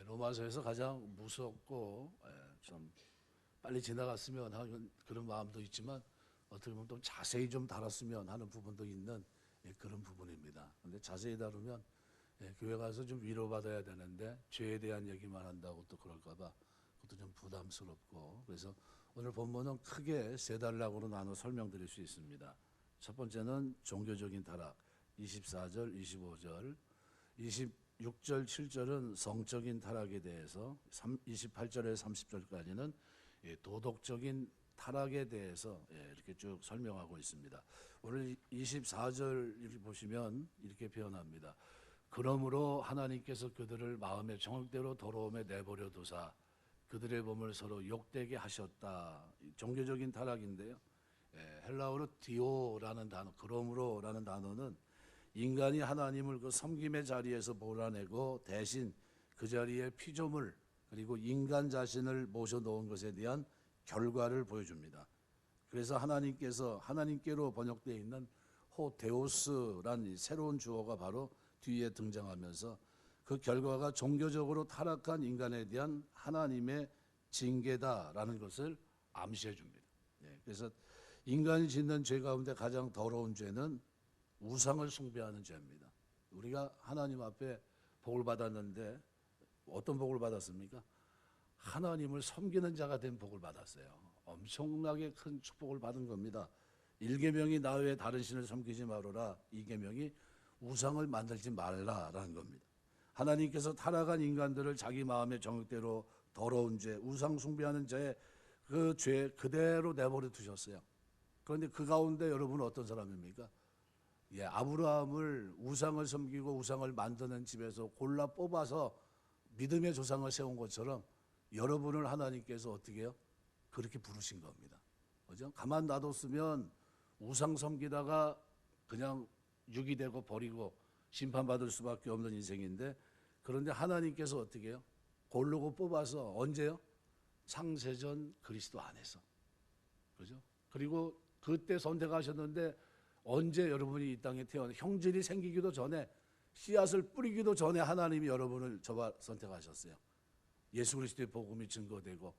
로마서에서 가장 무섭고 좀 빨리 지나갔으면 하는 그런 마음도 있지만 어떻게 보면 또 자세히 좀 다뤘으면 하는 부분도 있는 그런 부분입니다. 그런데 자세히 다루면 교회 가서 좀 위로받아야 되는데 죄에 대한 얘기만 한다고 또 그럴까봐 그것도 좀 부담스럽고, 그래서 오늘 본문은 크게 세 단락으로 나눠 설명드릴 수 있습니다. 첫 번째는 종교적인 타락 24절, 25절, 26절, 7절은 성적인 타락에 대해서, 28절에서 30절까지는 도덕적인 타락에 대해서 이렇게 쭉 설명하고 있습니다. 오늘 24절 보시면 이렇게 표현합니다. 그러므로 하나님께서 그들을 마음의 정욕대로 더러움에 내버려 두사 그들의 몸을 서로 욕되게 하셨다. 종교적인 타락인데요. 헬라어로 디오라는 단어, 그러므로라는 단어는 인간이 하나님을 그 섬김의 자리에서 몰아내고 대신 그 자리에 피조물 그리고 인간 자신을 모셔놓은 것에 대한 결과를 보여줍니다. 그래서 하나님께로 번역되어 있는 호데오스란 새로운 주어가 바로 뒤에 등장하면서 그 결과가 종교적으로 타락한 인간에 대한 하나님의 징계다라는 것을 암시해 줍니다. 그래서 인간이 짓는 죄 가운데 가장 더러운 죄는 우상을 숭배하는 죄입니다. 우리가 하나님 앞에 복을 받았는데 어떤 복을 받았습니까? 하나님을 섬기는 자가 된 복을 받았어요. 엄청나게 큰 축복을 받은 겁니다. 1계명이 나 외에 다른 신을 섬기지 말아라. 2계명이 우상을 만들지 말라라는 겁니다. 하나님께서 타락한 인간들을 자기 마음의 정욕대로 더러운 죄, 우상 숭배하는 죄, 그 죄 그대로 내버려 두셨어요. 그런데 그 가운데 여러분은 어떤 사람입니까? 아브라함을 우상을 섬기고 우상을 만드는 집에서 골라 뽑아서 믿음의 조상을 세운 것처럼 여러분을 하나님께서 어떻게 해요? 그렇게 부르신 겁니다. 그죠? 가만 놔뒀으면 우상 섬기다가 그냥 유기되고 버리고 심판받을 수밖에 없는 인생인데, 그런데 하나님께서 어떻게 해요? 고르고 뽑아서 언제요? 창세전 그리스도 안에서. 그죠? 그리고 그때 선택하셨는데 언제 여러분이 이 땅에 태어나 형질이 생기기도 전에, 씨앗을 뿌리기도 전에 하나님이 여러분을 저와 선택하셨어요. 예수 그리스도의 복음이 증거되고,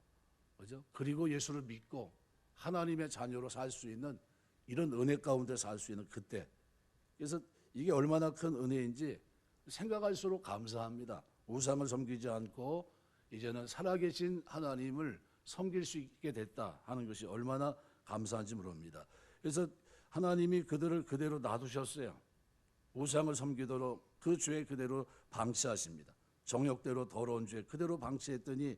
그죠? 그리고 예수를 믿고 하나님의 자녀로 살 수 있는 이런 은혜 가운데 살 수 있는 그때. 그래서 이게 얼마나 큰 은혜인지 생각할수록 감사합니다. 우상을 섬기지 않고 이제는 살아계신 하나님을 섬길 수 있게 됐다 하는 것이 얼마나 감사한지 모릅니다. 그래서 하나님이 그들을 그대로 놔두셨어요. 우상을 섬기도록 그 죄 그대로 방치하십니다. 정욕대로 더러운 죄 그대로 방치했더니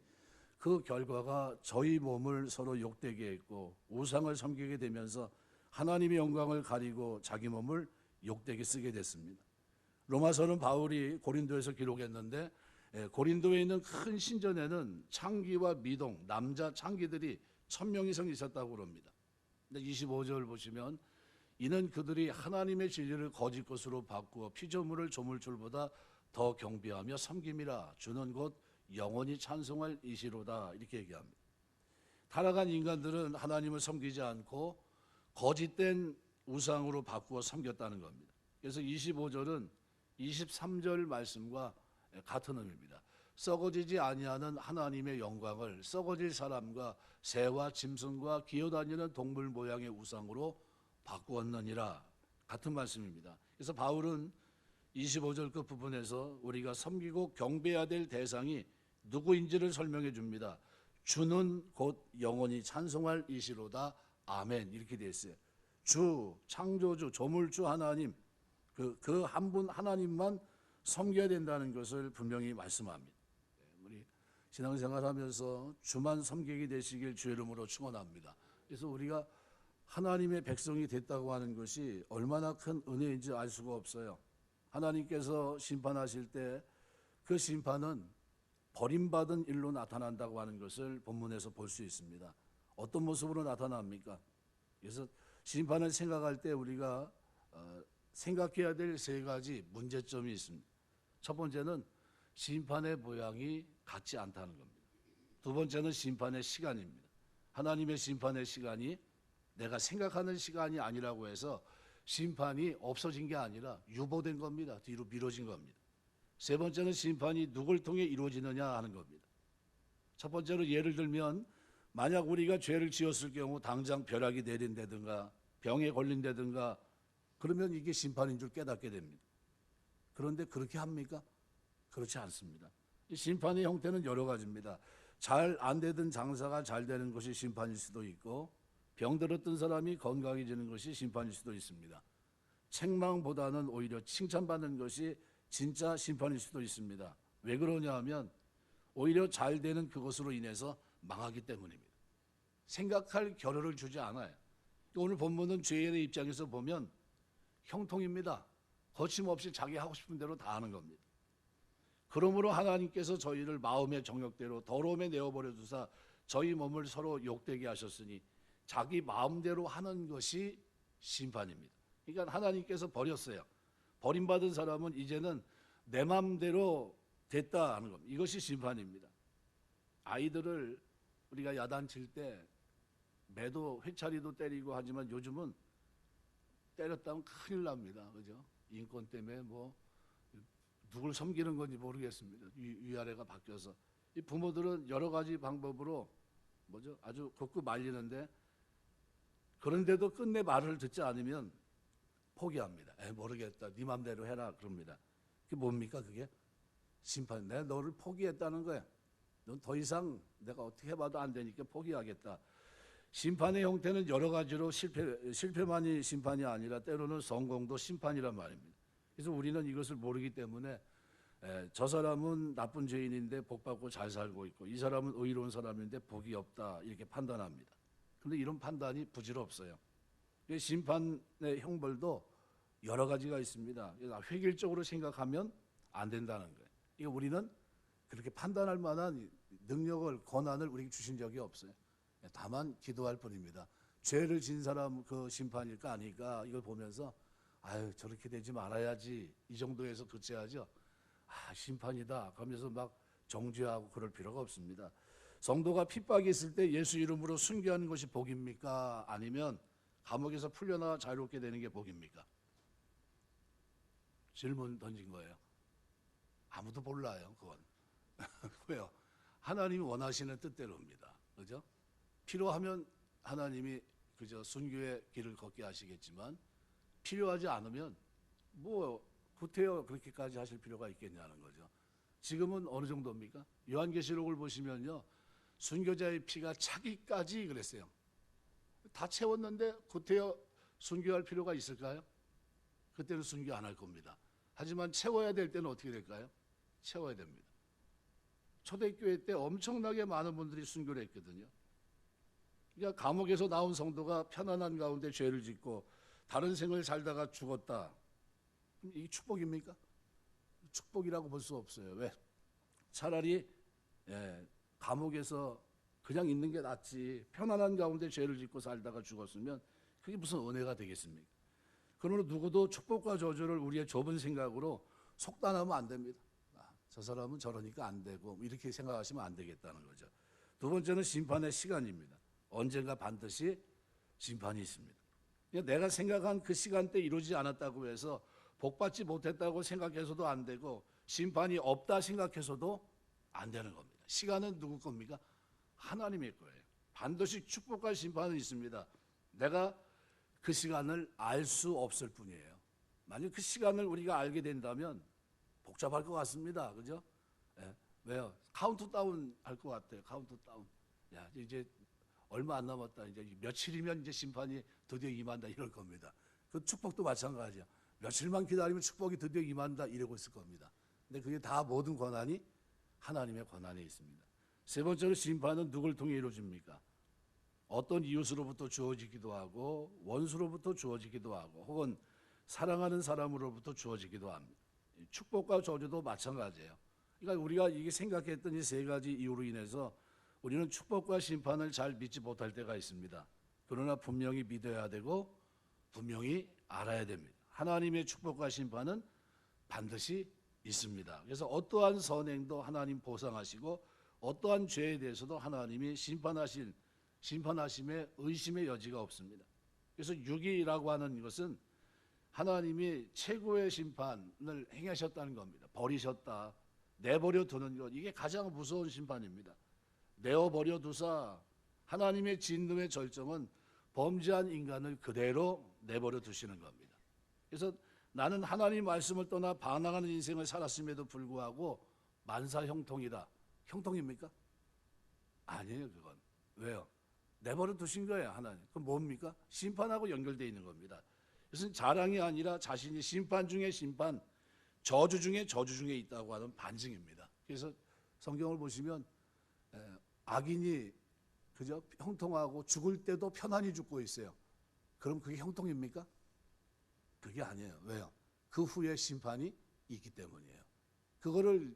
그 결과가 저희 몸을 서로 욕되게 했고 우상을 섬기게 되면서 하나님의 영광을 가리고 자기 몸을 욕되게 쓰게 됐습니다. 로마서는 바울이 고린도에서 기록했는데, 고린도에 있는 큰 신전에는 창기와 미동, 남자 창기들이 1000명 이상 있었다고 그럽니다. 근데 25절 보시면 이는 그들이 하나님의 진리를 거짓 것으로 바꾸어 피조물을 조물줄보다 더 경배하며 섬김이라. 주는 곧 영원히 찬송할 이시로다. 이렇게 얘기합니다. 타락한 인간들은 하나님을 섬기지 않고 거짓된 우상으로 바꾸어 섬겼다는 겁니다. 그래서 25절은 23절 말씀과 같은 의미입니다. 썩어지지 아니하는 하나님의 영광을 썩어질 사람과 새와 짐승과 기어다니는 동물 모양의 우상으로 바꾸었느니라. 같은 말씀입니다. 그래서 바울은 25절 끝부분에서 우리가 섬기고 경배해야 될 대상이 누구인지를 설명해 줍니다. 주는 곧 영원히 찬송할 이시로다. 아멘. 이렇게 되어 있어요. 주, 창조주, 조물주 하나님, 그 한 분 하나님만 섬겨야 된다는 것을 분명히 말씀합니다. 우리 신앙생활 하면서 주만 섬기게 되시길 주의 이름으로 축원합니다. 그래서 우리가 하나님의 백성이 됐다고 하는 것이 얼마나 큰 은혜인지 알 수가 없어요. 하나님께서 심판하실 때 그 심판은 버림받은 일로 나타난다고 하는 것을 본문에서 볼 수 있습니다. 어떤 모습으로 나타납니까? 그래서 심판을 생각할 때 우리가 생각해야 될 세 가지 문제점이 있습니다. 첫 번째는 심판의 모양이 같지 않다는 겁니다. 두 번째는 심판의 시간입니다. 하나님의 심판의 시간이 내가 생각하는 시간이 아니라고 해서 심판이 없어진 게 아니라 유보된 겁니다. 뒤로 미뤄진 겁니다. 세 번째는 심판이 누굴 통해 이루어지느냐 하는 겁니다. 첫 번째로 예를 들면 만약 우리가 죄를 지었을 경우 당장 벼락이 내린다든가 병에 걸린다든가 그러면 이게 심판인 줄 깨닫게 됩니다. 그런데 그렇게 합니까? 그렇지 않습니다. 이 심판의 형태는 여러 가지입니다. 잘 안 되던 장사가 잘 되는 것이 심판일 수도 있고 병들었던 사람이 건강해지는 것이 심판일 수도 있습니다. 책망보다는 오히려 칭찬받는 것이 진짜 심판일 수도 있습니다. 왜 그러냐 하면 오히려 잘 되는 그것으로 인해서 망하기 때문입니다. 생각할 겨를을 주지 않아요. 오늘 본문은 죄인의 입장에서 보면 형통입니다. 거침없이 자기 하고 싶은 대로 다 하는 겁니다. 그러므로 하나님께서 저희를 마음의 정욕대로 더러움에 내어버려 두사 저희 몸을 서로 욕되게 하셨으니 자기 마음대로 하는 것이 심판입니다. 그러니까 하나님께서 버렸어요. 버림받은 사람은 이제는 내 마음대로 됐다 하는 겁니다. 이것이 심판입니다. 아이들을 우리가 야단칠 때 매도 회차리도 때리고 하지만 요즘은 때렸다면 큰일 납니다. 그죠? 인권 때문에 뭐 누굴 섬기는 건지 모르겠습니다. 위아래가 바뀌어서 이 부모들은 여러 가지 방법으로 아주 극구 말리는데 그런데도 끝내 말을 듣지 않으면 포기합니다. 모르겠다. 네 맘대로 해라 그럽니다. 그게 뭡니까 그게? 심판. 내가 너를 포기했다는 거야. 넌 더 이상 내가 어떻게 해봐도 안 되니까 포기하겠다. 심판의 형태는 여러 가지로 실패만이 심판이 아니라 때로는 성공도 심판이란 말입니다. 그래서 우리는 이것을 모르기 때문에 저 사람은 나쁜 죄인인데 복받고 잘 살고 있고 이 사람은 의로운 사람인데 복이 없다 이렇게 판단합니다. 그런데 이런 판단이 부질없어요. 심판의 형벌도 여러 가지가 있습니다. 획일적으로 생각하면 안 된다는 거예요. 이거 우리는 그렇게 판단할 만한 능력을 권한을 우리에게 주신 적이 없어요. 다만 기도할 뿐입니다. 죄를 진 사람 그 심판일까 아닐까 이걸 보면서 아유 저렇게 되지 말아야지 이 정도에서 그쳐야죠. 심판이다 그러면서 막 정죄하고 그럴 필요가 없습니다. 성도가 핍박이 있을 때 예수 이름으로 순교하는 것이 복입니까? 아니면 감옥에서 풀려나 자유롭게 되는 게 복입니까? 질문 던진 거예요. 아무도 몰라요 그건. 왜요? 하나님이 원하시는 뜻대로입니다. 그죠? 필요하면 하나님이 그저 순교의 길을 걷게 하시겠지만 필요하지 않으면 뭐 구태여 그렇게까지 하실 필요가 있겠냐는 거죠. 지금은 어느 정도입니까? 요한계시록을 보시면요. 순교자의 피가 차기까지 그랬어요. 다 채웠는데 구태여 순교할 필요가 있을까요? 그때는 순교 안 할 겁니다. 하지만 채워야 될 때는 어떻게 될까요? 채워야 됩니다. 초대교회 때 엄청나게 많은 분들이 순교를 했거든요. 그러니까 감옥에서 나온 성도가 편안한 가운데 죄를 짓고 다른 생을 살다가 죽었다. 이게 축복입니까? 축복이라고 볼 수 없어요. 왜? 차라리 감옥에서 그냥 있는 게 낫지 편안한 가운데 죄를 짓고 살다가 죽었으면 그게 무슨 은혜가 되겠습니까? 그러므로 누구도 축복과 저주를 우리의 좁은 생각으로 속단하면 안 됩니다. 저 사람은 저러니까 안 되고 이렇게 생각하시면 안 되겠다는 거죠. 두 번째는 심판의 시간입니다. 언젠가 반드시 심판이 있습니다. 내가 생각한 그 시간대 이루어지지 않았다고 해서 복받지 못했다고 생각해서도 안 되고 심판이 없다 생각해서도 안 되는 겁니다. 시간은 누구 겁니까? 하나님의 거예요. 반드시 축복과 심판은 있습니다. 내가 그 시간을 알 수 없을 뿐이에요. 만약 그 시간을 우리가 알게 된다면 복잡할 것 같습니다. 그죠? 왜요? 카운트다운 할 것 같아요. 카운트다운. 야, 이제 얼마 안 남았다. 이제 며칠이면 이제 심판이 드디어 임한다 이럴 겁니다. 그 축복도 마찬가지야. 며칠만 기다리면 축복이 드디어 임한다 이러고 있을 겁니다. 근데 그게 다 모든 권한이 하나님의 권한에 있습니다. 세 번째로 심판은 누굴 통해 이루어집니까? 어떤 이웃으로부터 주어지기도 하고 원수로부터 주어지기도 하고 혹은 사랑하는 사람으로부터 주어지기도 합니다. 축복과 저주도 마찬가지예요. 그러니까 우리가 이게 생각했던 이 세 가지 이유로 인해서 우리는 축복과 심판을 잘 믿지 못할 때가 있습니다. 그러나 분명히 믿어야 되고 분명히 알아야 됩니다. 하나님의 축복과 심판은 반드시 있습니다. 그래서 어떠한 선행도 하나님 보상하시고 어떠한 죄에 대해서도 하나님이 심판하심에 의심의 여지가 없습니다. 그래서 유기라고 하는 것은 하나님이 최고의 심판을 행하셨다는 겁니다. 버리셨다, 내버려 두는 것, 이게 가장 무서운 심판입니다. 내어버려 두사 하나님의 진노의 절정은 범죄한 인간을 그대로 내버려 두시는 겁니다. 그래서 나는 하나님 말씀을 떠나 반항하는 인생을 살았음에도 불구하고 만사 형통이다. 형통입니까? 아니에요, 그건. 왜요? 내버려 두신 거예요, 하나님. 그럼 뭡니까? 심판하고 연결되어 있는 겁니다. 그것은 자랑이 아니라 자신이 심판 중에 심판, 저주 중에 저주 중에 있다고 하는 반증입니다. 그래서 성경을 보시면 악인이 그저 형통하고 죽을 때도 편안히 죽고 있어요. 그럼 그게 형통입니까? 그게 아니에요. 왜요? 그 후에 심판이 있기 때문이에요. 그거를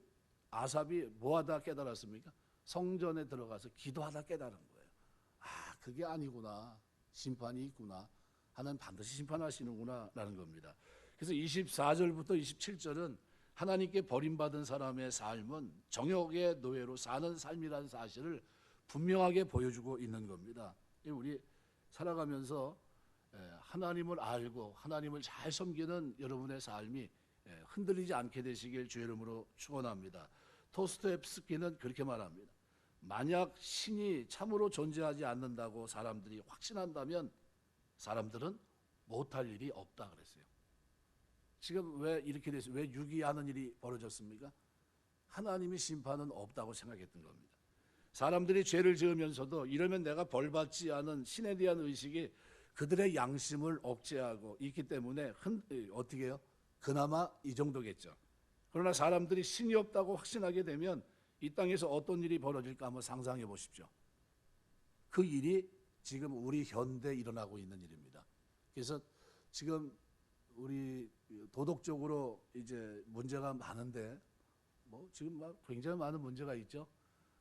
아삽이 뭐하다 깨달았습니까? 성전에 들어가서 기도하다 깨달은 거예요. 아, 그게 아니구나. 심판이 있구나. 하나님 반드시 심판하시는구나 라는 겁니다. 그래서 24절부터 27절은 하나님께 버림받은 사람의 삶은 정욕의 노예로 사는 삶이라는 사실을 분명하게 보여주고 있는 겁니다. 우리 살아가면서 하나님을 알고 하나님을 잘 섬기는 여러분의 삶이 흔들리지 않게 되시길 주의 이름으로 축원합니다. 도스토옙스키는 그렇게 말합니다. 만약 신이 참으로 존재하지 않는다고 사람들이 확신한다면 사람들은 못할 일이 없다 그랬어요. 지금 왜 이렇게 됐어요? 왜 유기하는 일이 벌어졌습니까? 하나님의 심판은 없다고 생각했던 겁니다. 사람들이 죄를 지으면서도 이러면 내가 벌받지 않은 신에 대한 의식이 그들의 양심을 억제하고 있기 때문에 어떻게 해요? 그나마 이 정도겠죠. 그러나 사람들이 신이 없다고 확신하게 되면 이 땅에서 어떤 일이 벌어질까 한번 상상해 보십시오. 그 일이 지금 우리 현대에 일어나고 있는 일입니다. 그래서 지금 우리 도덕적으로 이제 문제가 많은데 지금 막 굉장히 많은 문제가 있죠.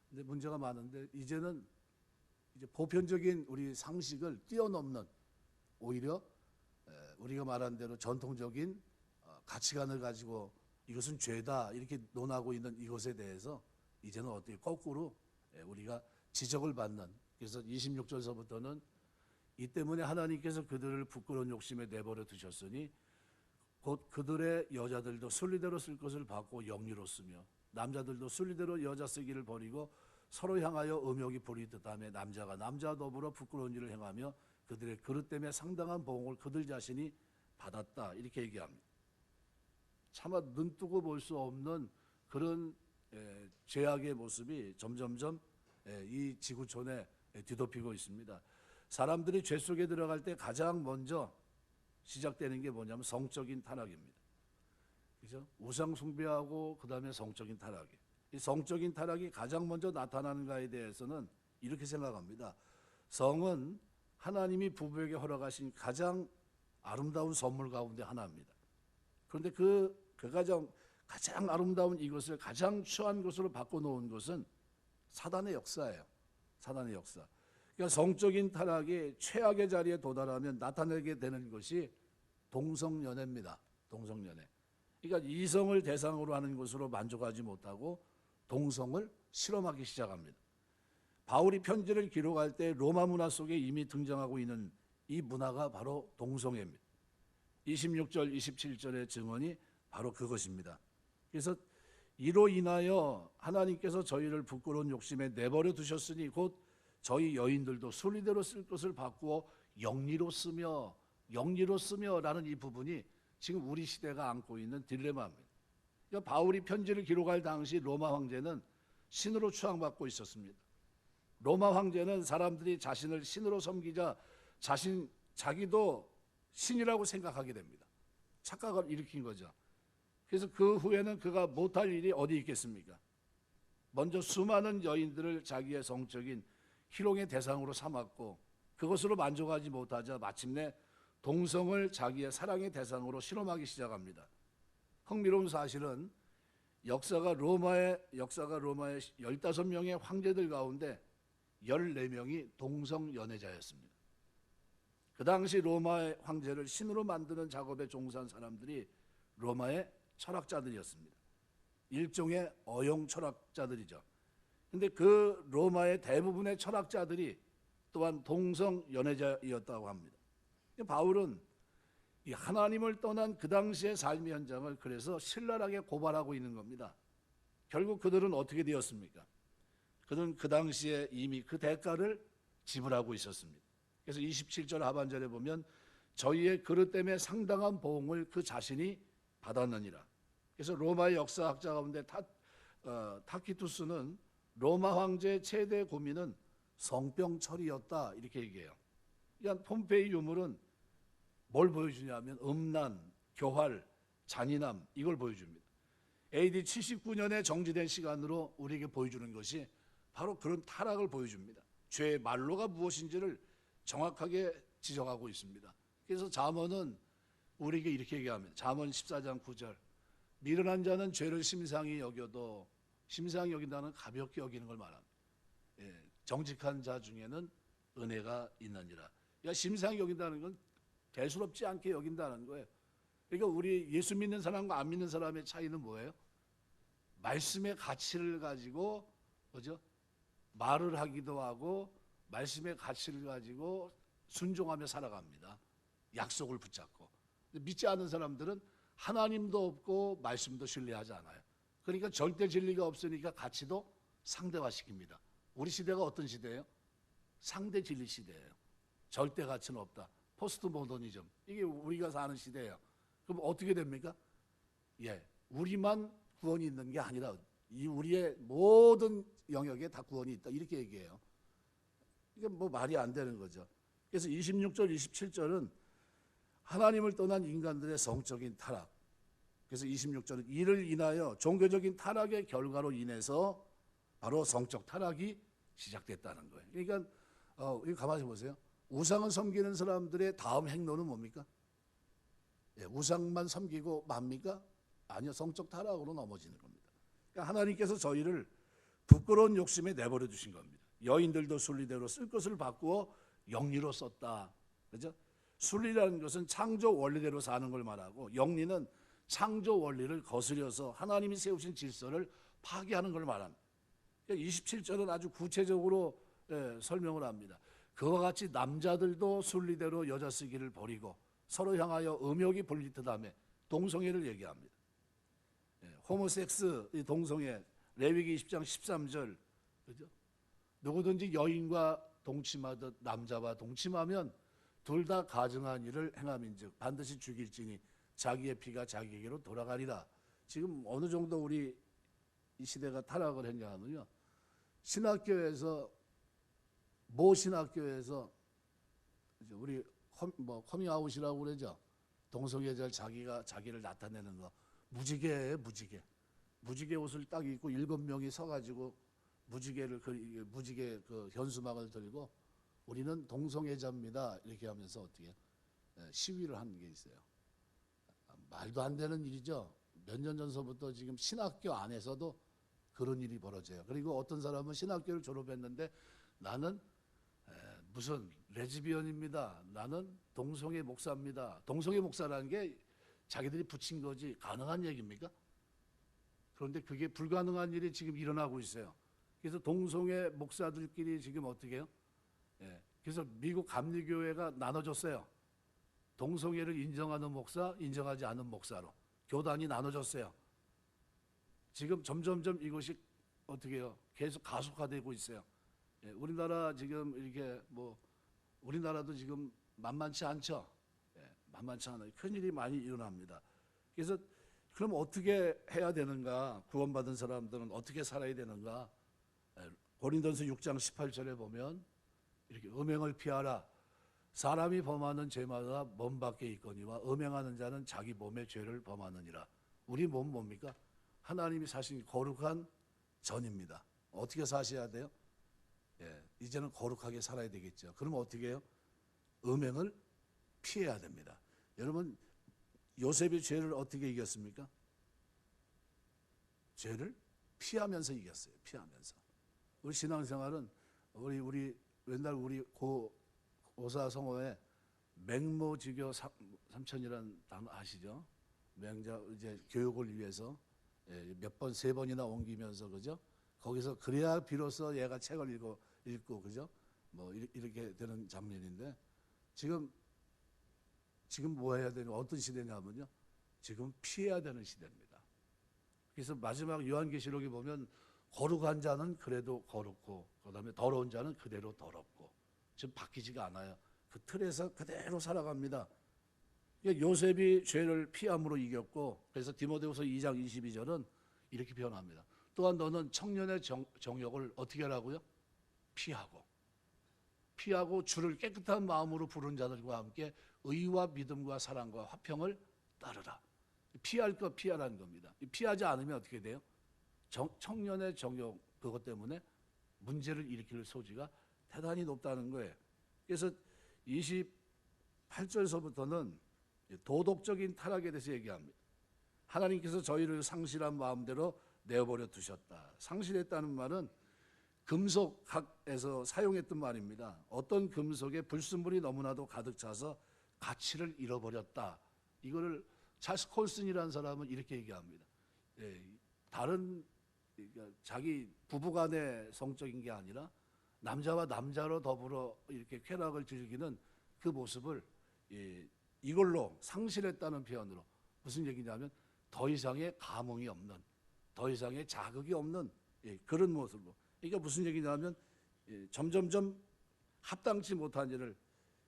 근데 문제가 많은데 이제는 이제 보편적인 우리 상식을 뛰어넘는 오히려 우리가 말한 대로 전통적인 가치관을 가지고 이것은 죄다 이렇게 논하고 있는 이것에 대해서 이제는 어떻게 거꾸로 우리가 지적을 받는, 그래서 26절서부터는 이 때문에 하나님께서 그들을 부끄러운 욕심에 내버려 두셨으니 곧 그들의 여자들도 순리대로 쓸 것을 받고 영리로 쓰며 남자들도 순리대로 여자 쓰기를 버리고 서로 향하여 음욕이 부리듯 하며 남자가 남자와 더불어 부끄러운 일을 행하며 그들의 그릇 때문에 상당한 보응을 그들 자신이 받았다 이렇게 얘기합니다. 차마 눈뜨고 볼 수 없는 그런 죄악의 모습이 점점점 이 지구촌에 뒤덮이고 있습니다. 사람들이 죄 속에 들어갈 때 가장 먼저 시작되는 게 뭐냐면 성적인 타락입니다. 그죠? 우상 숭배하고 그다음에 성적인 타락이. 이 성적인 타락이 가장 먼저 나타나는가에 대해서는 이렇게 생각합니다. 성은 하나님이 부부에게 허락하신 가장 아름다운 선물 가운데 하나입니다. 그런데 그 가장 아름다운 이것을 가장 추한 것으로 바꿔놓은 것은 사단의 역사예요. 사단의 역사. 그러니까 성적인 타락이 최악의 자리에 도달하면 나타내게 되는 것이 동성연애입니다. 동성연애. 그러니까 이성을 대상으로 하는 것으로 만족하지 못하고 동성을 실험하기 시작합니다. 바울이 편지를 기록할 때 로마 문화 속에 이미 등장하고 있는 이 문화가 바로 동성애입니다. 26절, 27절의 증언이 바로 그것입니다. 그래서 이로 인하여 하나님께서 저희를 부끄러운 욕심에 내버려 두셨으니 곧 저희 여인들도 순리대로 쓸 것을 바꾸어 영리로 쓰며라는 이 부분이 지금 우리 시대가 안고 있는 딜레마입니다. 그러니까 바울이 편지를 기록할 당시 로마 황제는 신으로 추앙받고 있었습니다. 로마 황제는 사람들이 자신을 신으로 섬기자 자기도 신이라고 생각하게 됩니다. 착각을 일으킨 거죠. 그래서 그 후에는 그가 못할 일이 어디 있겠습니까? 먼저 수많은 여인들을 자기의 성적인 희롱의 대상으로 삼았고 그것으로 만족하지 못하자 마침내 동성을 자기의 사랑의 대상으로 실험하기 시작합니다. 흥미로운 사실은 역사가 로마의 15명의 황제들 가운데 14명이 동성 연애자였습니다. 그 당시 로마의 황제를 신으로 만드는 작업에 종사한 사람들이 로마의 철학자들이었습니다. 일종의 어용 철학자들이죠. 그런데 그 로마의 대부분의 철학자들이 또한 동성 연애자였다고 합니다. 바울은 이 하나님을 떠난 그 당시의 삶의 현장을 그래서 신랄하게 고발하고 있는 겁니다. 결국 그들은 어떻게 되었습니까? 그들은 그 당시에 이미 그 대가를 지불하고 있었습니다. 그래서 27절 하반절에 보면 저희의 그릇 때문에 상당한 보응을 그 자신이 받았느니라. 그래서 로마의 역사학자 가운데 타키투스는 로마 황제의 최대 고민은 성병철이었다 이렇게 얘기해요. 그러니까 폼페이 유물은 뭘 보여주냐면 음란, 교활, 잔인함 이걸 보여줍니다. AD 79년에 정지된 시간으로 우리에게 보여주는 것이 바로 그런 타락을 보여줍니다. 죄의 말로가 무엇인지를 정확하게 지적하고 있습니다. 그래서 잠언은 우리에게 이렇게 얘기합니다. 잠언 14장 9절 미련한 자는 죄를 심상히 여겨도 심상히 여긴다는 가볍게 여기는 걸 말합니다. 정직한 자 중에는 은혜가 있느니라. 그러니까 심상히 여긴다는 건 대수롭지 않게 여긴다는 거예요. 그러니까 우리 예수 믿는 사람과 안 믿는 사람의 차이는 뭐예요? 말씀의 가치를 가지고 그죠? 말을 하기도 하고 말씀의 가치를 가지고 순종하며 살아갑니다. 약속을 붙잡고. 믿지 않는 사람들은 하나님도 없고 말씀도 신뢰하지 않아요. 그러니까 절대 진리가 없으니까 가치도 상대화시킵니다. 우리 시대가 어떤 시대예요? 상대 진리 시대예요. 절대 가치는 없다. 포스트 모더니즘. 이게 우리가 사는 시대예요. 그럼 어떻게 됩니까? 우리만 구원이 있는 게 아니라 이 우리의 모든 영역에 다 구원이 있다. 이렇게 얘기해요. 이게 뭐 말이 안 되는 거죠. 그래서 26절, 27절은 하나님을 떠난 인간들의 성적인 타락. 그래서 26절은 이를 인하여 종교적인 타락의 결과로 인해서 바로 성적 타락이 시작됐다는 거예요. 그러니까 이거 가만히 보세요. 우상을 섬기는 사람들의 다음 행로는 뭡니까? 우상만 섬기고 맙니까? 아니요, 성적 타락으로 넘어지는 겁니다. 그러니까 하나님께서 저희를 부끄러운 욕심에 내버려 두신 겁니다. 여인들도 순리대로 쓸 것을 바꾸어 영리로 썼다. 그죠? 순리라는 것은 창조 원리대로 사는 걸 말하고 영리는 창조 원리를 거스려서 하나님이 세우신 질서를 파괴하는 걸 말합니다. 27절은 아주 구체적으로 설명을 합니다. 그와 같이 남자들도 순리대로 여자 쓰기를 버리고 서로 향하여 음욕이 불리듯하며 동성애를 얘기합니다. 호모섹스, 동성애, 레위기 20장 13절, 그죠? 누구든지 여인과 동침하듯 남자와 동침하면 둘 다 가증한 일을 행함인즉 반드시 죽일지니 자기의 피가 자기에게로 돌아가리라. 지금 어느 정도 우리 이 시대가 타락을 했냐 하면요, 신학교에서 모 신학교에서 우리 커밍아웃이라고 그러죠. 동성애자를 자기를 나타내는 거 무지개예요, 무지개. 무지개 옷을 딱 입고 7명이 서가지고 무지개 그 현수막을 들고 우리는 동성애자입니다 이렇게 하면서 어떻게 시위를 하는 게 있어요. 말도 안 되는 일이죠. 몇 년 전서부터 지금 신학교 안에서도 그런 일이 벌어져요. 그리고 어떤 사람은 신학교를 졸업했는데 나는 무슨 레즈비언입니다. 나는 동성애 목사입니다. 동성애 목사라는 게 자기들이 붙인 거지 가능한 얘기입니까? 그런데 그게 불가능한 일이 지금 일어나고 있어요. 그래서 동성애 목사들끼리 지금 어떻게 해요? 그래서 미국 감리교회가 나눠졌어요. 동성애를 인정하는 목사, 인정하지 않은 목사로 교단이 나눠졌어요. 지금 점점점 이것이 어떻게 해요? 계속 가속화되고 있어요. 우리나라 지금 이렇게 우리나라도 지금 만만치 않죠. 만만치 않아요. 큰일이 많이 일어납니다. 그래서 그럼 어떻게 해야 되는가? 구원받은 사람들은 어떻게 살아야 되는가? 고린도서 6장 18절에 보면 이렇게 음행을 피하라. 사람이 범하는 죄마다 몸 밖에 있거니와 음행하는 자는 자기 몸의 죄를 범하느니라. 우리 몸 뭡니까? 하나님이 사신 거룩한 전입니다. 어떻게 사셔야 돼요? 이제는 거룩하게 살아야 되겠죠. 그럼 어떻게 해요? 음행을 피해야 됩니다. 여러분, 요셉이 죄를 어떻게 이겼습니까? 죄를 피하면서 이겼어요. 피하면서. 우리 신앙생활은 우리 옛날 우리 고사 성어에 맹모지교 삼천이라는 단어 아시죠? 맹자 이제 교육을 위해서 몇 번, 3번이나 옮기면서 그죠? 거기서 그래야 비로소 얘가 책을 읽고 그죠? 뭐 이렇게 되는 장면인데 지금 지금 뭐 해야 되냐, 어떤 시대냐면요, 지금 피해야 되는 시대입니다. 그래서 마지막 요한계시록에 보면 거룩한 자는 그래도 거룩고, 그다음에 더러운 자는 그대로 더럽고, 지금 바뀌지가 않아요. 그 틀에서 그대로 살아갑니다. 요셉이 죄를 피함으로 이겼고, 그래서 디모데후서 2장 22절은 이렇게 표현합니다. 또한 너는 청년의 정욕을 어떻게 하라고요? 피하고 주를 깨끗한 마음으로 부른 자들과 함께 의와 믿음과 사랑과 화평을 따르라. 피할 거 피하라는 겁니다. 피하지 않으면 어떻게 돼요? 청년의 정욕, 그것 때문에 문제를 일으킬 소지가 대단히 높다는 거예요. 그래서 28절서부터는 도덕적인 타락에 대해서 얘기합니다. 하나님께서 저희를 상실한 마음대로 내버려 두셨다. 상실했다는 말은 금속학에서 사용했던 말입니다. 어떤 금속에 불순물이 너무나도 가득 차서 가치를 잃어버렸다. 이거를 찰스 콜슨이라는 사람은 이렇게 얘기합니다. 다른 자기 부부간의 성적인 게 아니라 남자와 남자로 더불어 이렇게 쾌락을 즐기는 그 모습을 이걸로 상실했다는 표현으로, 무슨 얘기냐면 더 이상의 감흥이 없는, 더 이상의 자극이 없는 그런 모습으로. 그러니까 무슨 얘기냐면 점점점 합당치 못한 일을,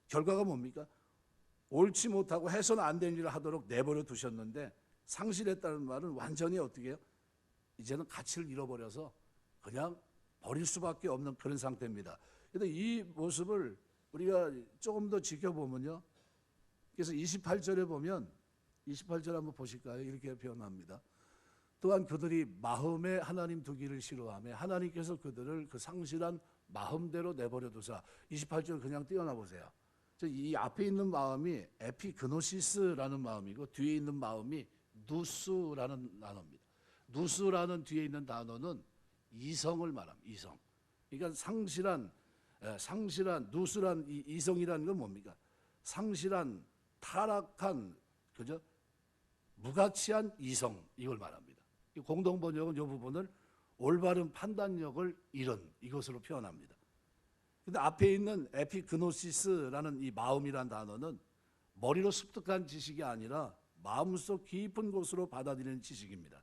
결과가 뭡니까? 옳지 못하고 해서는 안 되는 일을 하도록 내버려 두셨는데, 상실했다는 말은 완전히 어떻게 해요? 이제는 가치를 잃어버려서 그냥 버릴 수밖에 없는 그런 상태입니다. 그런데 이 모습을 우리가 조금 더 지켜보면요, 그래서 28절에 보면, 28절 한번 보실까요? 이렇게 표현합니다. 또한 그들이 마음에 하나님 두기를 싫어하며 하나님께서 그들을 그 상실한 마음대로 내버려 두사. 28절 그냥 띄어나 보세요. 이 앞에 있는 마음이 에피그노시스라는 마음이고, 뒤에 있는 마음이 누스라는 단어입니다. 누스라는 뒤에 있는 단어는 이성을 말합니다. 이성. 그러니까 상실한 누스란 이성이라는 건 뭡니까? 상실한, 타락한, 그죠? 무가치한 이성, 이걸 말합니다. 공동 번역은 이 부분을 올바른 판단력을 잃은 이것으로 표현합니다. 근데 앞에 있는 에피그노시스라는 이 마음이란 단어는 머리로 습득한 지식이 아니라 마음속 깊은 곳으로 받아들이는 지식입니다.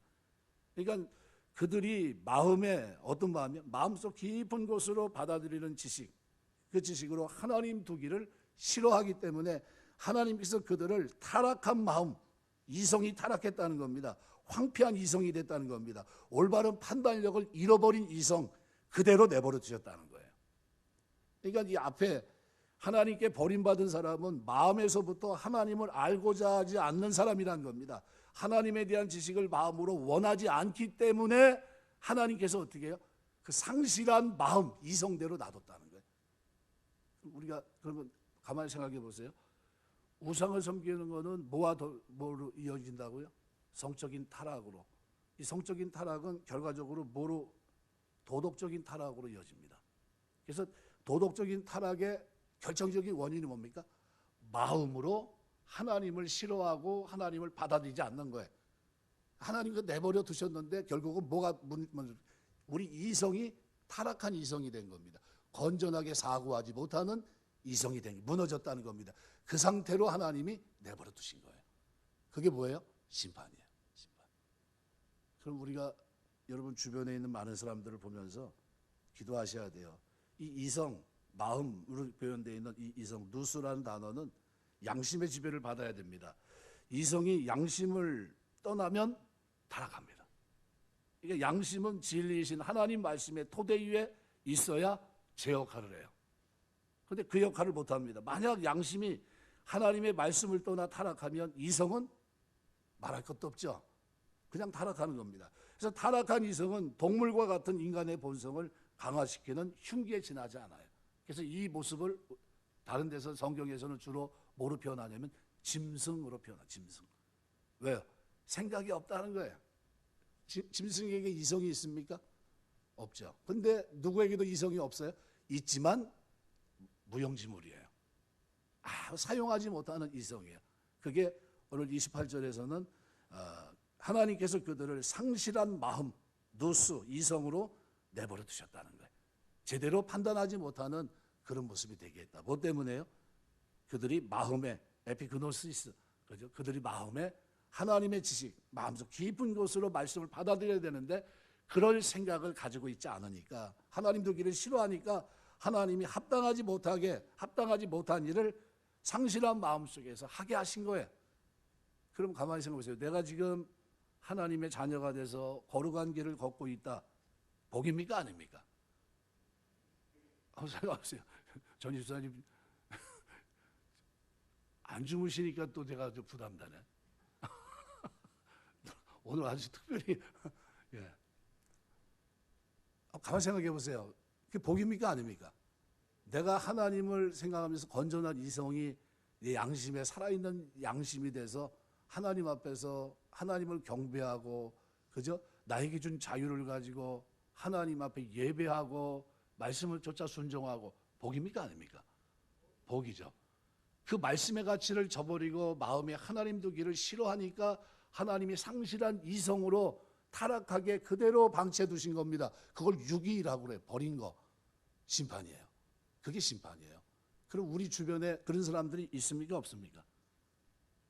그러니까 그들이 마음에, 어떤 마음이요? 마음속 깊은 곳으로 받아들이는 지식, 그 지식으로 하나님 두기를 싫어하기 때문에 하나님께서 그들을 타락한 마음, 이성이 타락했다는 겁니다. 황폐한 이성이 됐다는 겁니다. 올바른 판단력을 잃어버린 이성, 그대로 내버려 두셨다는 거예요. 그러니까 이 앞에 하나님께 버림받은 사람은 마음에서부터 하나님을 알고자 하지 않는 사람이라는 겁니다. 하나님에 대한 지식을 마음으로 원하지 않기 때문에 하나님께서 어떻게 해요? 그 상실한 마음, 이성대로 놔뒀다는 거예요. 우리가 그러면 가만히 생각해 보세요. 우상을 섬기는 것은 뭐로 이어진다고요? 성적인 타락으로. 이 성적인 타락은 결과적으로 뭐로? 도덕적인 타락으로 이어집니다. 그래서 도덕적인 타락의 결정적인 원인이 뭡니까? 마음으로 하나님을 싫어하고 하나님을 받아들이지 않는 거예요. 하나님을 내버려 두셨는데 결국은 뭐가 우리 이성이 타락한 이성이 된 겁니다. 건전하게 사고하지 못하는 이성이 무너졌다는 겁니다. 그 상태로 하나님이 내버려 두신 거예요. 그게 뭐예요? 심판이에요. 심판. 그럼 우리가 여러분 주변에 있는 많은 사람들을 보면서 기도하셔야 돼요. 이 이성, 마음으로 표현되어 있는 이 이성, 누스라는 단어는 양심의 지배를 받아야 됩니다. 이성이 양심을 떠나면 타락합니다. 이게 양심은 진리이신 하나님 말씀의 토대 위에 있어야 제 역할을 해요. 그런데 그 역할을 못합니다. 만약 양심이 하나님의 말씀을 떠나 타락하면 이성은 말할 것도 없죠. 그냥 타락하는 겁니다. 그래서 타락한 이성은 동물과 같은 인간의 본성을 강화시키는 흉기에 지나지 않아요. 그래서 이 모습을 다른 데서 성경에서는 주로 뭐로 표현하냐면 짐승으로 표현해요. 짐승. 왜요? 생각이 없다는 거예요. 짐승에게 이성이 있습니까? 없죠. 근데 누구에게도 이성이 없어요? 있지만 무용지물이에요. 사용하지 못하는 이성이에요. 그게 오늘 28절에서는 하나님께서 그들을 상실한 마음, 누스, 이성으로 내버려 두셨다는 거예요. 제대로 판단하지 못하는 그런 모습이 되게 했다. 뭐 때문에요? 그들이 마음에 에피그노시스, 그죠? 그들이 마음에 하나님의 지식, 마음속 깊은 곳으로 말씀을 받아들여야 되는데 그럴 생각을 가지고 있지 않으니까, 하나님 두기를 싫어하니까 하나님이 합당하지 못한 일을 상실한 마음속에서 하게 하신 거예요. 그럼 가만히 생각해 보세요. 내가 지금 하나님의 자녀가 돼서 거룩한 길을 걷고 있다. 복입니까 아닙니까? 생각하세요. 전 집사님 안 주무시니까 또 제가 좀 부담되네. 오늘 아주 특별히 예. 가만히 생각해 보세요. 그게 복입니까 아닙니까? 내가 하나님을 생각하면서 건전한 이성이 내 양심에 살아있는 양심이 돼서 하나님 앞에서 하나님을 경배하고, 그죠? 나에게 준 자유를 가지고 하나님 앞에 예배하고 말씀을 쫓아 순종하고, 복입니까 아닙니까? 복이죠. 그 말씀의 가치를 저버리고 마음에 하나님 두기를 싫어하니까 하나님이 상실한 이성으로 타락하게 그대로 방치해 두신 겁니다. 그걸 유기라고 그래요. 버린 거. 심판이에요. 그게 심판이에요. 그럼 우리 주변에 그런 사람들이 있습니까 없습니까?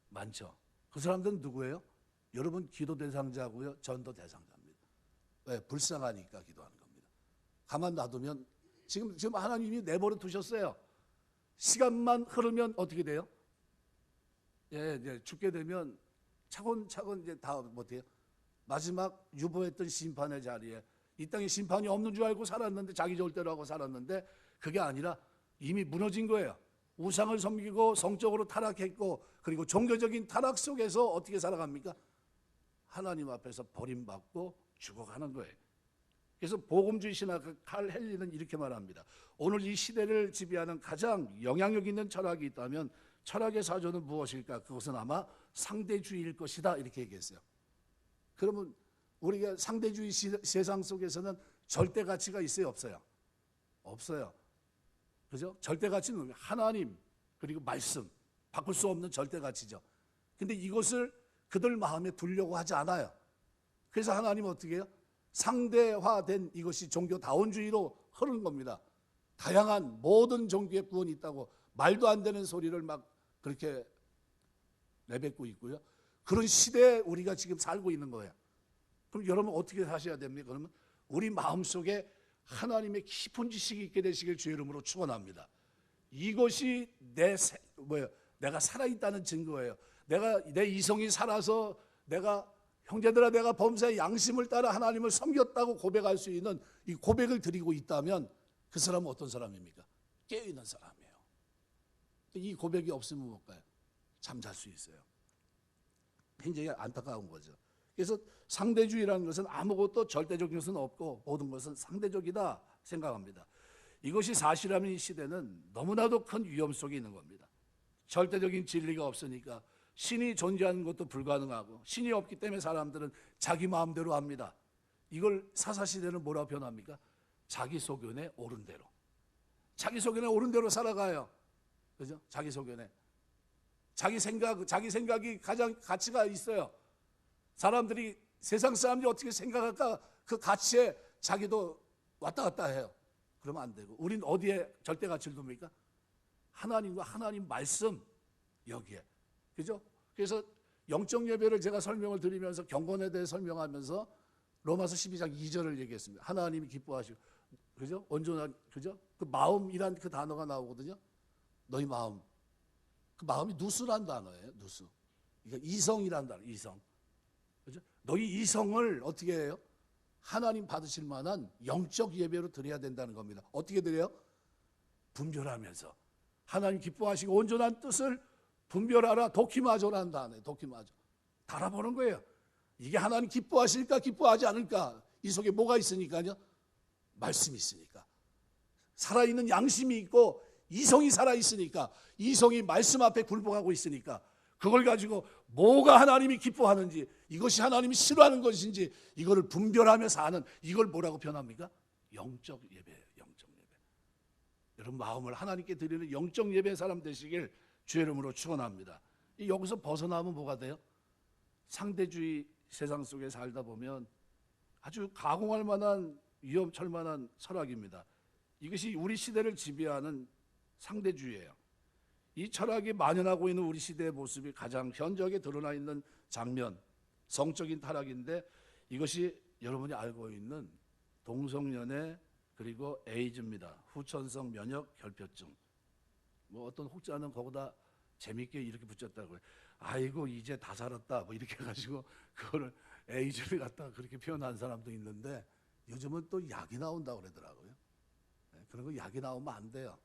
많죠. 그 사람들은 누구예요? 여러분 기도 대상자고요. 전도 대상자입니다. 왜? 불쌍하니까 기도하는 겁니다. 가만 놔두면 지금 하나님이 내버려 두셨어요. 시간만 흐르면 어떻게 돼요? 이제 죽게 되면 차근차근 이제 다 못해요. 마지막 유보했던 심판의 자리에, 이 땅에 심판이 없는 줄 알고 살았는데, 자기 좋을 대로 하고 살았는데 그게 아니라 이미 무너진 거예요. 우상을 섬기고 성적으로 타락했고, 그리고 종교적인 타락 속에서 어떻게 살아갑니까? 하나님 앞에서 버림받고 죽어가는 거예요. 그래서 복음주의 신학 칼 헨리는 이렇게 말합니다. 오늘 이 시대를 지배하는 가장 영향력 있는 철학이 있다면 철학의 사조는 무엇일까? 그것은 아마 상대주의일 것이다, 이렇게 얘기했어요. 그러면 우리가 상대주의 세상 속에서는 절대 가치가 있어요 없어요? 없어요. 그죠? 절대 가치는 하나님 그리고 말씀, 바꿀 수 없는 절대 가치죠. 근데 이것을 그들 마음에 두려고 하지 않아요. 그래서 하나님은 어떻게 해요? 상대화된 이것이 종교다원주의로 흐르는 겁니다. 다양한 모든 종교의 구원이 있다고 말도 안 되는 소리를 막 그렇게 내뱉고 있고요. 그런 시대에 우리가 지금 살고 있는 거예요. 그럼 여러분 어떻게 사셔야 됩니까? 그러면 우리 마음속에 하나님의 깊은 지식이 있게 되시길 주의 이름으로 축원합니다. 이것이 내가 살아있다는 증거예요. 내 이성이 살아서 내가 형제들아 내가 범사의 양심을 따라 하나님을 섬겼다고 고백할 수 있는 이 고백을 드리고 있다면 그 사람은 어떤 사람입니까? 깨어있는 사람이에요. 이 고백이 없으면 뭘까요? 잠잘 수 있어요. 굉장히 안타까운 거죠. 그래서 상대주의라는 것은 아무것도 절대적인 것은 없고 모든 것은 상대적이다 생각합니다. 이것이 사실이라면 이 시대는 너무나도 큰 위험 속에 있는 겁니다. 절대적인 진리가 없으니까 신이 존재하는 것도 불가능하고, 신이 없기 때문에 사람들은 자기 마음대로 합니다. 이걸 사사시대는 뭐라고 표현합니까? 자기 소견에 옳은 대로. 자기 소견에 옳은 대로 살아가요. 그죠? 자기 소견에. 자기 생각이 가장 가치가 있어요. 사람들이, 세상 사람들이 어떻게 생각할까? 그 가치에 자기도 왔다 갔다 해요. 그러면 안 되고, 우린 어디에 절대 가치를 둡니까? 하나님과 하나님 말씀, 여기에. 그죠? 그래서 영적 예배를 제가 설명을 드리면서 경건에 대해 설명하면서 로마서 12장 2절을 얘기했습니다. 하나님이 기뻐하시고, 그죠? 온전한, 그죠? 그 마음이란 그 단어가 나오거든요. 너희 마음. 그 마음이 누수란 단어예요. 누수. 그러니까 이성이란 단어, 이성. 그죠? 너희 이성을 어떻게 해요? 하나님 받으실 만한 영적 예배로 드려야 된다는 겁니다. 어떻게 드려요? 분별하면서. 하나님 기뻐하시고 온전한 뜻을 분별하라. 도키마조라는 단어예요. 도키마조. 달아보는 거예요. 이게 하나님 기뻐하실까 기뻐하지 않을까? 이 속에 뭐가 있으니까요? 말씀이 있으니까. 살아있는 양심이 있고 이성이 살아있으니까, 이성이 말씀 앞에 굴복하고 있으니까 그걸 가지고 뭐가 하나님이 기뻐하는지, 이것이 하나님이 싫어하는 것인지 이거를 분별하며 사는, 이걸 뭐라고 표현합니까? 영적 예배예요. 영적 예배. 여러분 마음을 하나님께 드리는 영적 예배 사람 되시길 주의 이름으로 축원합니다. 여기서 벗어나면 뭐가 돼요? 상대주의 세상 속에 살다 보면 아주 가공할 만한 위험철 만한 철학입니다. 이것이 우리 시대를 지배하는 상대주의예요. 이 철학이 만연하고 있는 우리 시대의 모습이 가장 현저하게 드러나 있는 장면, 성적인 타락인데 이것이 여러분이 알고 있는 동성연애 그리고 에이즈입니다. 후천성 면역 결핍증. 뭐 어떤 혹자는 거기다 재밌게 이렇게 붙였다고요. 아이고 이제 다 살았다 뭐 이렇게 해가지고 그거를 에이즈를 갖다가 그렇게 표현한 사람도 있는데 요즘은 또 약이 나온다고 그러더라고요. 그런 거 약이 나오면 안 돼요.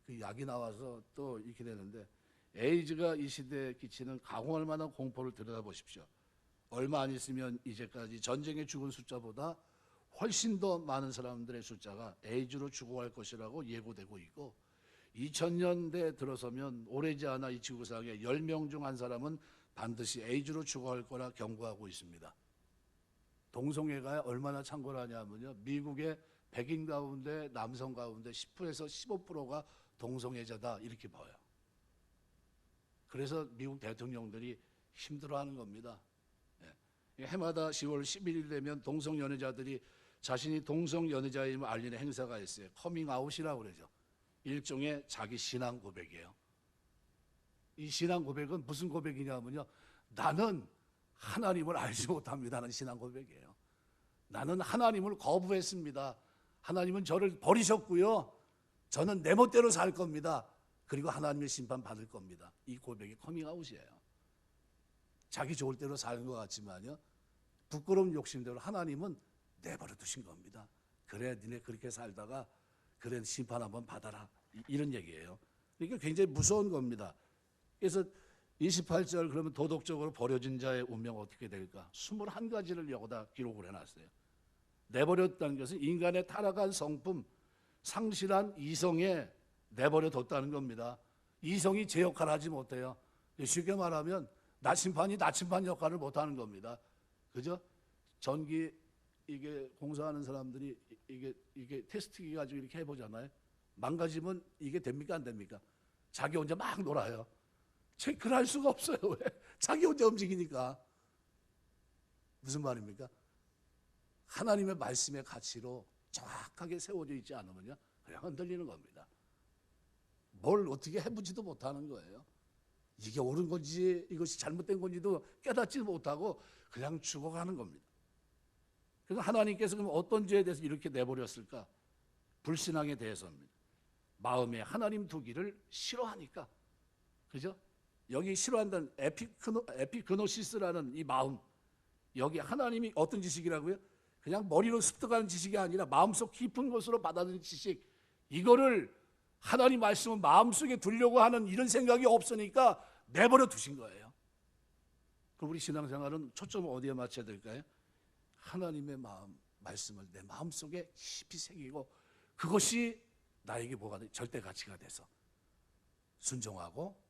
그 약이 나와서 또 이렇게 되는데 에이즈가 이 시대에 끼치는 강호할 만한 공포를 들여다보십시오. 얼마 안 있으면 이제까지 전쟁에 죽은 숫자보다 훨씬 더 많은 사람들의 숫자가 에이즈로 죽어갈 것이라고 예고되고 있고 2000년대에 들어서면 오래지 않아 이 지구상에 10명 중 한 사람은 반드시 에이즈로 죽어갈 거라 경고하고 있습니다. 동성애가 얼마나 창궐하냐면요. 미국의 백인 가운데 남성 가운데 10%에서 15%가 동성애자다 이렇게 봐요. 그래서 미국 대통령들이 힘들어하는 겁니다. 해마다 10월 11일 되면 동성연애자들이 자신이 동성연애자임을 알리는 행사가 있어요. 커밍아웃이라고 그러죠. 일종의 자기 신앙 고백이에요. 이 신앙 고백은 무슨 고백이냐면요. 나는 하나님을 알지 못합니다는 신앙 고백이에요. 나는 하나님을 거부했습니다. 하나님은 저를 버리셨고요. 저는 내 멋대로 살 겁니다. 그리고 하나님의 심판 받을 겁니다. 이 고백이 커밍아웃이에요. 자기 좋을 대로 사는 것 같지만요. 부끄러운 욕심대로 하나님은 내버려 두신 겁니다. 그래 니네 그렇게 살다가 그래 심판 한번 받아라. 이런 얘기예요. 이게 굉장히 무서운 겁니다. 그래서 28절 그러면 도덕적으로 버려진 자의 운명 어떻게 될까? 21가지를 여기다 기록을 해놨어요. 내버렸다는 것은 인간의 타락한 성품, 상실한 이성에 내버려 뒀다는 겁니다. 이성이 제 역할을 하지 못해요. 쉽게 말하면 나침반 역할을 못하는 겁니다. 그죠? 전기 이게 공사하는 사람들이 이게 테스트기 가지고 이렇게 해보잖아요. 망가지면 이게 됩니까 안 됩니까? 자기 혼자 막 놀아요. 체크를 할 수가 없어요. 왜? 자기 혼자 움직이니까. 무슨 말입니까? 하나님의 말씀의 가치로 정확하게 세워져 있지 않으면요, 그냥 흔들리는 겁니다. 뭘 어떻게 해보지도 못하는 거예요. 이게 옳은 건지 이것이 잘못된 건지도 깨닫지 못하고 그냥 죽어가는 겁니다. 그래서 하나님께서 그럼 어떤 죄에 대해서 이렇게 내버렸을까? 불신앙에 대해서입니다. 마음에 하나님 두기를 싫어하니까. 그죠? 여기 싫어한다는 에피그노시스라는 이 마음, 여기 하나님이 어떤 지식이라고요? 그냥 머리로 습득하는 지식이 아니라 마음속 깊은 곳으로 받아들인 지식, 이거를 하나님 말씀은 마음속에 두려고 하는 이런 생각이 없으니까 내버려 두신 거예요. 그럼 우리 신앙생활은 초점을 어디에 맞춰야 될까요? 하나님의 말씀을 내 마음속에 깊이 새기고 그것이 나에게 뭐가 돼? 절대 가치가 돼서 순종하고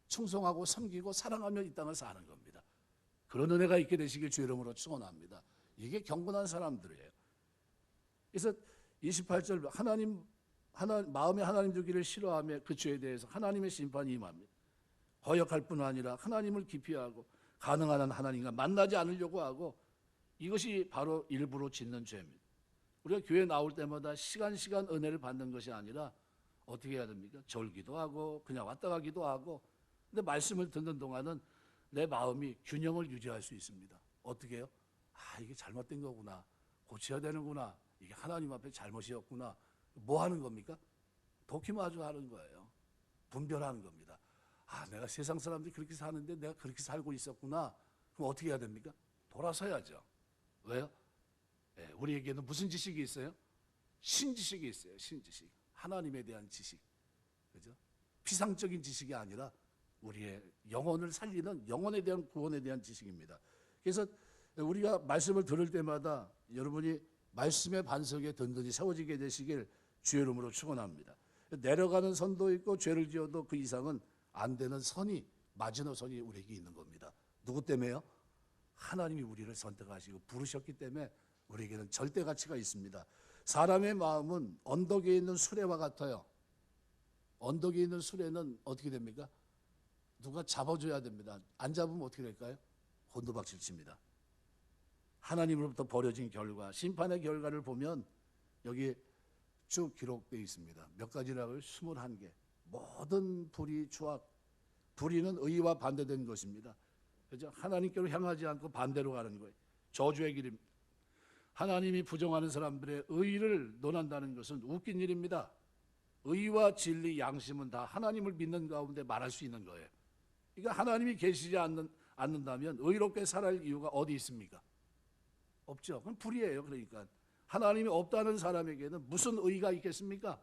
충성하고 섬기고 사랑하며 이 땅을 사는 겁니다. 그런 은혜가 있게 되시길 주의 이름으로 축원합니다. 이게 경건한 사람들이에요. 그래서 28절 마음에 하나님 두기를 싫어하며 그 죄에 대해서 하나님의 심판이 임합니다. 거역할 뿐 아니라 하나님을 기피하고 가능한 한 하나님과 만나지 않으려고 하고 이것이 바로 일부러 짓는 죄입니다. 우리가 교회 나올 때마다 시간 은혜를 받는 것이 아니라 어떻게 해야 됩니까? 졸기도 하고 그냥 왔다 가기도 하고 근데 말씀을 듣는 동안은 내 마음이 균형을 유지할 수 있습니다. 어떻게 해요? 이게 잘못된 거구나. 고쳐야 되는구나. 이게 하나님 앞에 잘못이었구나. 뭐 하는 겁니까? 도키마주 하는 거예요. 분별하는 겁니다. 내가 세상 사람들이 그렇게 사는데 내가 그렇게 살고 있었구나. 그럼 어떻게 해야 됩니까? 돌아서야죠. 왜요? 우리에게는 무슨 지식이 있어요? 신지식이 있어요. 신지식. 하나님에 대한 지식. 그죠? 피상적인 지식이 아니라 우리의 영혼을 살리는 영혼에 대한 구원에 대한 지식입니다. 그래서 우리가 말씀을 들을 때마다 여러분이 말씀의 반석에 든든히 세워지게 되시길 주의 이름으로 축원합니다. 내려가는 선도 있고 죄를 지어도 그 이상은 안 되는 선이 마지노선이 우리에게 있는 겁니다. 누구 때문에요? 하나님이 우리를 선택하시고 부르셨기 때문에 우리에게는 절대 가치가 있습니다. 사람의 마음은 언덕에 있는 수레와 같아요. 언덕에 있는 수레는 어떻게 됩니까? 누가 잡아줘야 됩니다. 안 잡으면 어떻게 될까요? 곤두박질 칩니다. 하나님으로부터 버려진 결과, 심판의 결과를 보면 여기 쭉 기록되어 있습니다. 몇 가지라고요? 21개. 모든 불의, 추악, 불의는 의와 반대된 것입니다. 그죠? 하나님께로 향하지 않고 반대로 가는 거예요. 저주의 길입니다. 하나님이 부정하는 사람들의 의를 논한다는 것은 웃긴 일입니다. 의와 진리, 양심은 다 하나님을 믿는 가운데 말할 수 있는 거예요. 그러니까 하나님이 계시지 않는다면 의롭게 살아갈 이유가 어디 있습니까? 없죠. 그건 불이에요. 그러니까 하나님이 없다는 사람에게는 무슨 의가 있겠습니까?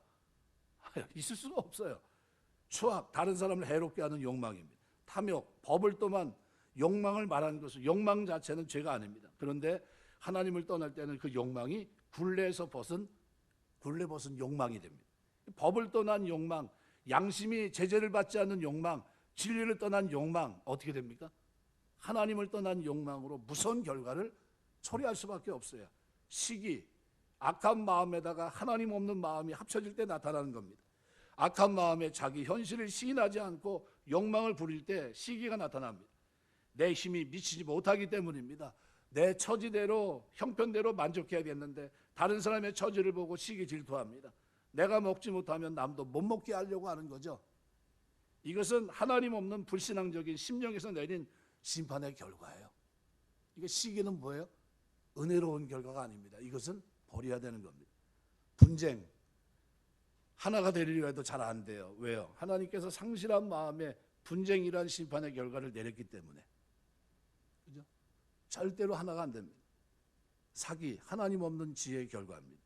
있을 수가 없어요. 추악, 다른 사람을 해롭게 하는 욕망입니다. 탐욕, 법을 떠만 욕망을 말하는 것은 욕망 자체는 죄가 아닙니다. 그런데 하나님을 떠날 때는 그 욕망이 굴레 벗은 욕망이 됩니다. 법을 떠난 욕망, 양심이 제재를 받지 않는 욕망, 진리를 떠난 욕망 어떻게 됩니까? 하나님을 떠난 욕망으로 무서운 결과를 초래할 수밖에 없어요. 시기, 악한 마음에다가 하나님 없는 마음이 합쳐질 때 나타나는 겁니다. 악한 마음에 자기 현실을 시인하지 않고 욕망을 부릴 때 시기가 나타납니다. 내 힘이 미치지 못하기 때문입니다. 내 처지대로 형편대로 만족해야겠는데 다른 사람의 처지를 보고 시기 질투합니다. 내가 먹지 못하면 남도 못 먹게 하려고 하는 거죠. 이것은 하나님 없는 불신앙적인 심령에서 내린 심판의 결과예요. 이게 시기는 뭐예요? 은혜로운 결과가 아닙니다. 이것은 버려야 되는 겁니다. 분쟁, 하나가 되리려 해도 잘 안 돼요. 왜요? 하나님께서 상실한 마음에 분쟁이란 심판의 결과를 내렸기 때문에. 그죠? 절대로 하나가 안 됩니다. 사기, 하나님 없는 지혜의 결과입니다.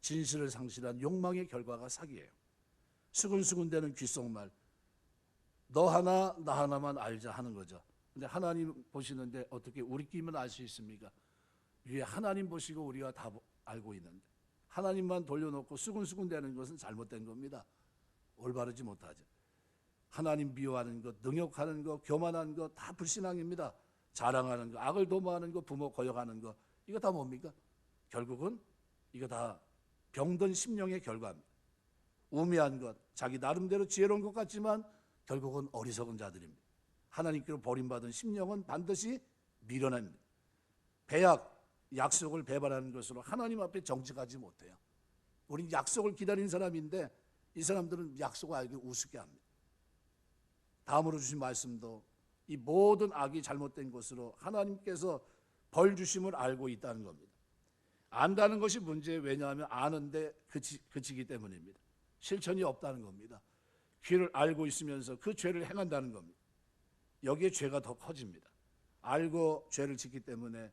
진실을 상실한 욕망의 결과가 사기예요. 수근수근대는 귓속말, 너 하나 나 하나만 알자 하는 거죠. 근데 하나님 보시는데 어떻게 우리끼리만 알 수 있습니까? 위에 하나님 보시고 우리가 다 알고 있는데 하나님만 돌려놓고 수근수근대는 것은 잘못된 겁니다. 올바르지 못하죠. 하나님 미워하는 것, 능욕하는 것, 교만한 것 다 불신앙입니다. 자랑하는 것, 악을 도모하는 것, 부모 거역하는 것, 이거 다 뭡니까? 결국은 이거 다 병든 심령의 결과입니다. 우매한 것, 자기 나름대로 지혜로운 것 같지만 결국은 어리석은 자들입니다. 하나님께로 버림받은 심령은 반드시 밀어냅니다. 배약, 약속을 배반하는 것으로 하나님 앞에 정직하지 못해요. 우린 약속을 기다린 사람인데 이 사람들은 약속을 알기 우습게 합니다. 다음으로 주신 말씀도 이 모든 악이 잘못된 것으로 하나님께서 벌 주심을 알고 있다는 겁니다. 안다는 것이 문제예요. 왜냐하면 아는데 그치기 때문입니다. 실천이 없다는 겁니다. 귀를 알고 있으면서 그 죄를 행한다는 겁니다. 여기에 죄가 더 커집니다. 알고 죄를 짓기 때문에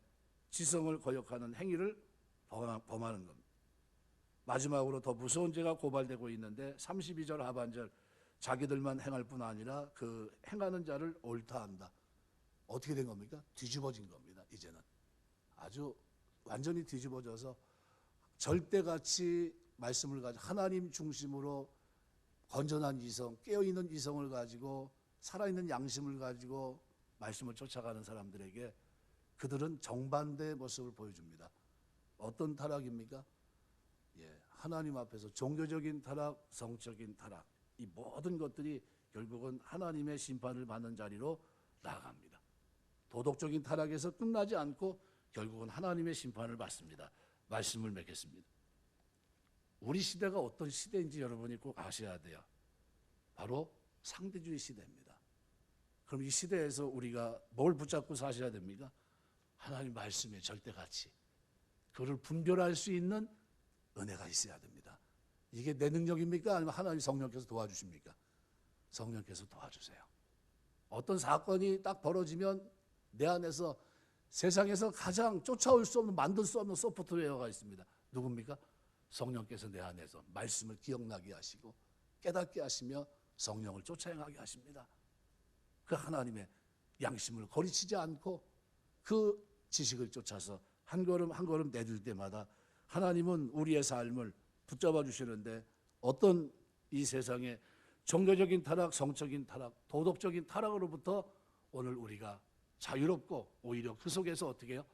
지성을 거역하는 행위를 범하는 겁니다. 마지막으로 더 무서운 죄가 고발되고 있는데 32절 하반절, 자기들만 행할 뿐 아니라 그 행하는 자를 옳다 한다. 어떻게 된 겁니까? 뒤집어진 겁니다. 이제는 아주 완전히 뒤집어져서 절대같이 말씀을 가지고 하나님 중심으로 건전한 이성, 깨어있는 이성을 가지고 살아있는 양심을 가지고 말씀을 쫓아가는 사람들에게 그들은 정반대의 모습을 보여줍니다. 어떤 타락입니까? 하나님 앞에서 종교적인 타락, 성적인 타락, 이 모든 것들이 결국은 하나님의 심판을 받는 자리로 나아갑니다. 도덕적인 타락에서 끝나지 않고 결국은 하나님의 심판을 받습니다. 말씀을 맺겠습니다. 우리 시대가 어떤 시대인지 여러분이 꼭 아셔야 돼요. 바로 상대주의 시대입니다. 그럼 이 시대에서 우리가 뭘 붙잡고 사셔야 됩니까? 하나님 말씀의 절대가치, 그를 분별할 수 있는 은혜가 있어야 됩니다. 이게 내 능력입니까? 아니면 하나님 성령께서 도와주십니까? 성령께서 도와주세요. 어떤 사건이 딱 벌어지면 내 안에서 세상에서 가장 쫓아올 수 없는, 만들 수 없는 소프트웨어가 있습니다. 누굽니까? 성령께서 내 안에서 말씀을 기억나게 하시고 깨닫게 하시며 성령을 쫓아행하게 하십니다. 그 하나님의 양심을 거리치지 않고 그 지식을 쫓아서 한 걸음 한 걸음 내딜 때마다 하나님은 우리의 삶을 붙잡아 주시는데 어떤 이 세상의 종교적인 타락, 성적인 타락, 도덕적인 타락으로부터 오늘 우리가 자유롭고 오히려 그 속에서 어떻게 해요?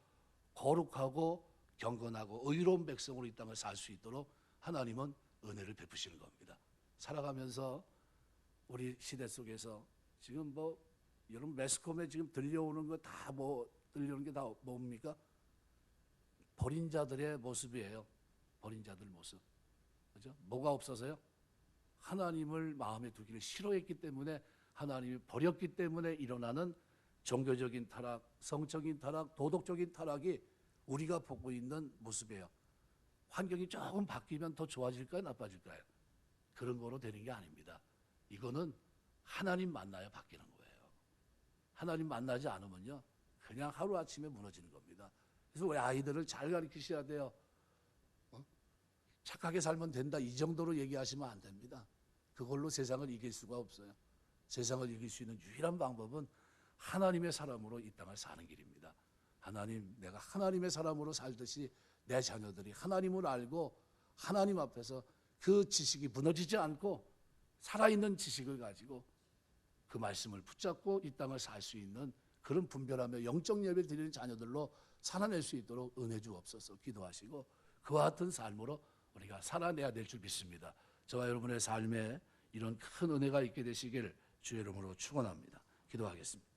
거룩하고 경건하고 의로운 백성으로 이 땅을 살 수 있도록 하나님은 은혜를 베푸시는 겁니다. 살아가면서 우리 시대 속에서 지금 여러분 매스컴에 지금 들려오는 거 다 들려오는 게 다 뭡니까? 버린 자들의 모습이에요. 버린 자들 모습. 그죠? 뭐가 없어서요? 하나님을 마음에 두기를 싫어했기 때문에 하나님이 버렸기 때문에 일어나는 종교적인 타락, 성적인 타락, 도덕적인 타락이 우리가 보고 있는 모습이에요. 환경이 조금 바뀌면 더 좋아질까요? 나빠질까요? 그런 거로 되는 게 아닙니다. 이거는 하나님 만나야 바뀌는 거예요. 하나님 만나지 않으면요, 그냥 하루아침에 무너지는 겁니다. 그래서 우리 아이들을 잘 가르치셔야 돼요. 착하게 살면 된다, 이 정도로 얘기하시면 안 됩니다. 그걸로 세상을 이길 수가 없어요. 세상을 이길 수 있는 유일한 방법은 하나님의 사람으로 이 땅을 사는 길입니다. 하나님, 내가 하나님의 사람으로 살듯이 내 자녀들이 하나님을 알고 하나님 앞에서 그 지식이 무너지지 않고 살아있는 지식을 가지고 그 말씀을 붙잡고 이 땅을 살 수 있는 그런 분별하며 영적 예배를 드리는 자녀들로 살아낼 수 있도록 은혜 주옵소서. 기도하시고 그와 같은 삶으로 우리가 살아내야 될 줄 믿습니다. 저와 여러분의 삶에 이런 큰 은혜가 있게 되시길 주의 이름으로 축원합니다. 기도하겠습니다.